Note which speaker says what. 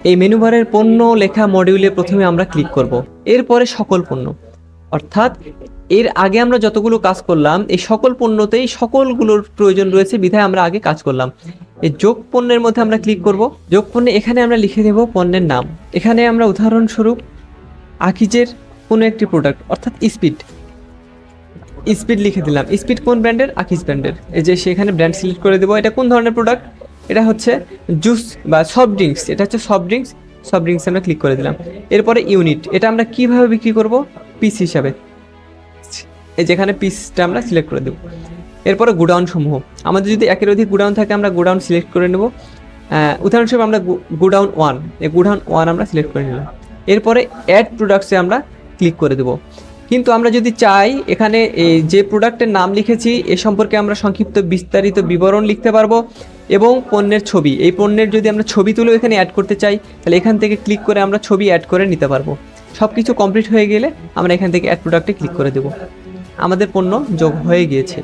Speaker 1: এই মেনু বারের পণ্য লেখা মডিউলে প্রথমে আমরা ক্লিক করব, এরপরে সকল পণ্য, অর্থাৎ এর আগে আমরা যতগুলো কাজ করলাম এই সকল পণ্যতেই সকলগুলোর প্রয়োজন রয়েছে বিধায় আমরা আগে কাজ করলাম। এই যোগ পণ্যের মধ্যে আমরা ক্লিক করব। যোগ পণ্যে এখানে আমরা লিখে দেব পণ্যের নাম। এখানে আমরা উদাহরণস্বরূপ আকিজের কোনো একটি প্রোডাক্ট অর্থাৎ স্পিড স্পিড লিখে দিলাম। স্পিড কোন ব্র্যান্ডের? আকিজ ব্র্যান্ডের। এই যে সেখানে ব্র্যান্ড সিলেক্ট করে দেবো। এটা কোন ধরনের প্রোডাক্ট? এটা হচ্ছে জুস বা সফট ড্রিঙ্কস। এটা হচ্ছে সফট ড্রিঙ্কস। সফট ড্রিঙ্কস আমরা ক্লিক করে দিলাম। এরপরে ইউনিট, এটা আমরা কিভাবে বিক্রি করব? পিস হিসাবে। এই যেখানে পিসটা আমরা সিলেক্ট করে দেবো। এরপরে গোডাউন সমূহ, আমাদের যদি একের অধিক গোডাউন থাকে আমরা গোডাউন সিলেক্ট করে নেব। উদাহরণস্বরূপ আমরা গোডাউন 1, এই গোডাউন 1 আমরা সিলেক্ট করে নিলাম। এরপরে অ্যাড প্রোডাক্টসে আমরা ক্লিক করে দেবো। কিন্তু আমরা যদি চাই এখানে এই যে প্রোডাক্টের নাম লিখেছি এ সম্পর্কে আমরা সংক্ষিপ্ত বিস্তারিত বিবরণ লিখতে পারবো এবং পণ্যের ছবি, এই পণ্যের যদি আমরা ছবি তুলেও এখানে অ্যাড করতে চাই তাহলে এখান থেকে ক্লিক করে আমরা ছবি অ্যাড করে নিতে পারবো। সব কিছু কমপ্লিট হয়ে গেলে আমরা এখান থেকে অ্যাড প্রোডাক্টে ক্লিক করে দেবো। আমাদের পণ্য যোগ হয়ে গিয়েছে।